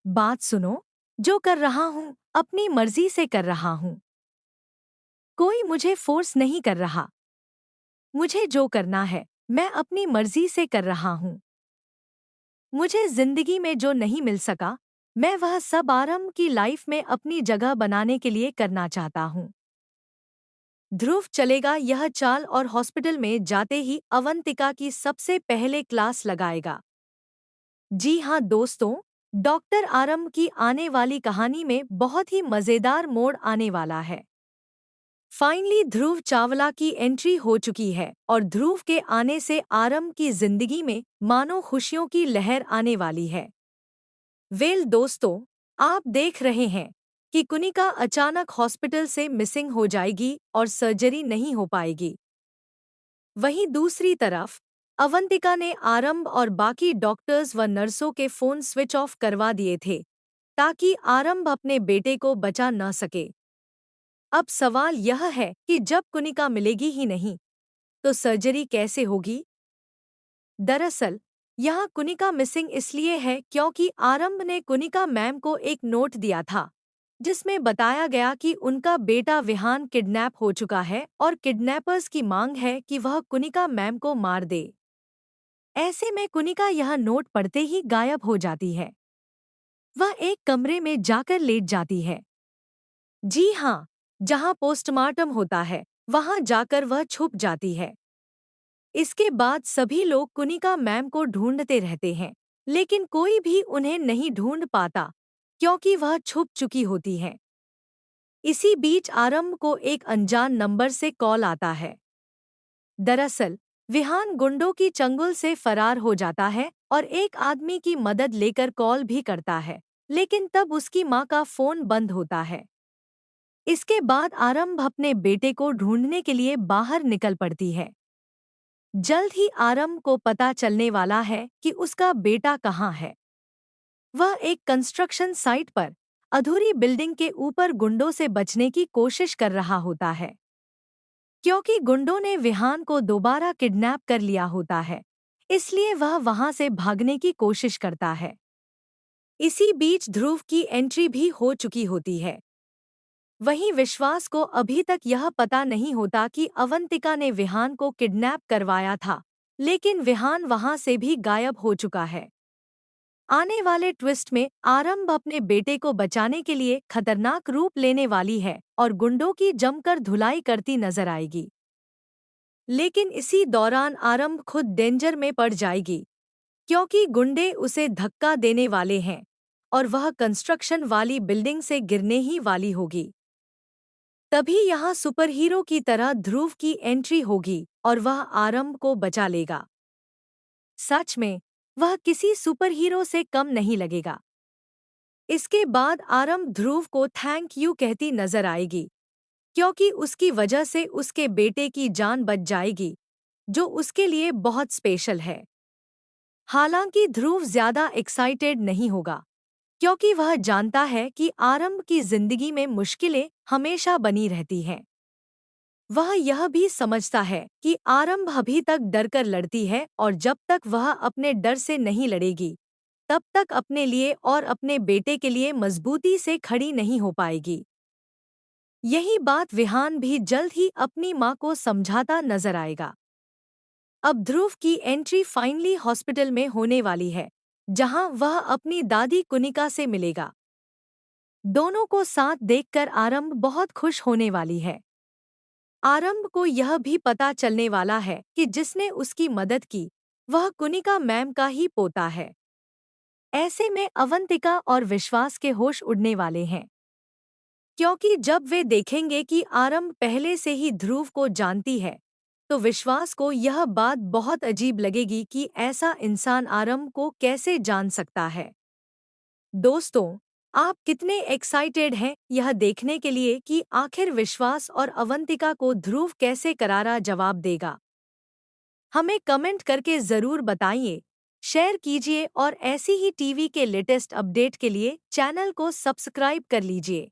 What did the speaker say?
बात सुनो, जो कर रहा हूँ अपनी मर्जी से कर रहा हूँ। कोई मुझे फोर्स नहीं कर रहा। मुझे जो करना है मैं अपनी मर्जी से कर रहा हूँ। मुझे जिंदगी में जो नहीं मिल सका, मैं वह सब आरंभ की लाइफ में अपनी जगह बनाने के लिए करना चाहता हूँ। ध्रुव चलेगा यह चाल और हॉस्पिटल में जाते ही अवंतिका की सबसे पहले क्लास लगाएगा। जी हाँ दोस्तों, डॉक्टर आरंभ की आने वाली कहानी में बहुत ही मजेदार मोड़ आने वाला है। फाइनली ध्रुव चावला की एंट्री हो चुकी है और ध्रुव के आने से आरंभ की जिंदगी में मानो खुशियों की लहर आने वाली है। वेल दोस्तों, आप देख रहे हैं कि कुनिका अचानक हॉस्पिटल से मिसिंग हो जाएगी और सर्जरी नहीं हो पाएगी। वहीं दूसरी तरफ अवंतिका ने आरंभ और बाकी डॉक्टर्स व नर्सों के फोन स्विच ऑफ करवा दिए थे ताकि आरंभ अपने बेटे को बचा न सके। अब सवाल यह है कि जब कुनिका मिलेगी ही नहीं तो सर्जरी कैसे होगी। दरअसल यहाँ कुनिका मिसिंग इसलिए है क्योंकि आरंभ ने कुनिका मैम को एक नोट दिया था जिसमें बताया गया कि उनका बेटा विहान किडनैप हो चुका है और किडनैपर्स की मांग है कि वह कुनिका मैम को मार दे। ऐसे में कुनिका यह नोट पढ़ते ही गायब हो जाती है। वह एक कमरे में जाकर लेट जाती है। जी हाँ, जहाँ पोस्टमार्टम होता है वहाँ जाकर वह छुप जाती है। इसके बाद सभी लोग कुनिका मैम को ढूंढते रहते हैं, लेकिन कोई भी उन्हें नहीं ढूंढ पाता क्योंकि वह छुप चुकी होती हैं। इसी बीच आरंभ को एक अनजान नंबर से कॉल आता है। दरअसल विहान गुंडों की चंगुल से फरार हो जाता है और एक आदमी की मदद लेकर कॉल भी करता है, लेकिन तब उसकी मां का फोन बंद होता है। इसके बाद आरंभ अपने बेटे को ढूंढने के लिए बाहर निकल पड़ती है। जल्द ही आरंभ को पता चलने वाला है कि उसका बेटा कहाँ है। वह एक कंस्ट्रक्शन साइट पर अधूरी बिल्डिंग के ऊपर गुंडों से बचने की कोशिश कर रहा होता है क्योंकि गुंडों ने विहान को दोबारा किडनैप कर लिया होता है, इसलिए वह वहां से भागने की कोशिश करता है। इसी बीच ध्रुव की एंट्री भी हो चुकी होती है। वहीं विश्वास को अभी तक यह पता नहीं होता कि अवंतिका ने विहान को किडनैप करवाया था, लेकिन विहान वहां से भी गायब हो चुका है। आने वाले ट्विस्ट में आरंभ अपने बेटे को बचाने के लिए खतरनाक रूप लेने वाली है और गुंडों की जमकर धुलाई करती नजर आएगी। लेकिन इसी दौरान आरंभ खुद डेंजर में पड़ जाएगी क्योंकि गुंडे उसे धक्का देने वाले हैं और वह कंस्ट्रक्शन वाली बिल्डिंग से गिरने ही वाली होगी। तभी यहाँ सुपर हीरो की तरह ध्रुव की एंट्री होगी और वह आरंभ को बचा लेगा। सच में वह किसी सुपर हीरो से कम नहीं लगेगा। इसके बाद आरंभ ध्रुव को थैंक यू कहती नजर आएगी क्योंकि उसकी वजह से उसके बेटे की जान बच जाएगी, जो उसके लिए बहुत स्पेशल है। हालांकि ध्रुव ज्यादा एक्साइटेड नहीं होगा क्योंकि वह जानता है कि आरंभ की जिंदगी में मुश्किलें हमेशा बनी रहती हैं। वह यह भी समझता है कि आरंभ अभी तक डरकर लड़ती है और जब तक वह अपने डर से नहीं लड़ेगी, तब तक अपने लिए और अपने बेटे के लिए मजबूती से खड़ी नहीं हो पाएगी। यही बात विहान भी जल्द ही अपनी मां को समझाता नजर आएगा। अब ध्रुव की एंट्री फाइनली हॉस्पिटल में होने वाली है, जहां वह अपनी दादी कुनिका से मिलेगा। दोनों को साथ देखकर आरंभ बहुत खुश होने वाली है। आरंभ को यह भी पता चलने वाला है कि जिसने उसकी मदद की वह कुनिका मैम का ही पोता है। ऐसे में अवंतिका और विश्वास के होश उड़ने वाले हैं क्योंकि जब वे देखेंगे कि आरंभ पहले से ही ध्रुव को जानती है, तो विश्वास को यह बात बहुत अजीब लगेगी कि ऐसा इंसान आरंभ को कैसे जान सकता है। दोस्तों, आप कितने एक्साइटेड हैं यह देखने के लिए कि आखिर विश्वास और अवंतिका को ध्रुव कैसे करारा जवाब देगा? हमें कमेंट करके ज़रूर बताइए, शेयर कीजिए और ऐसी ही टीवी के लेटेस्ट अपडेट के लिए चैनल को सब्सक्राइब कर लीजिए।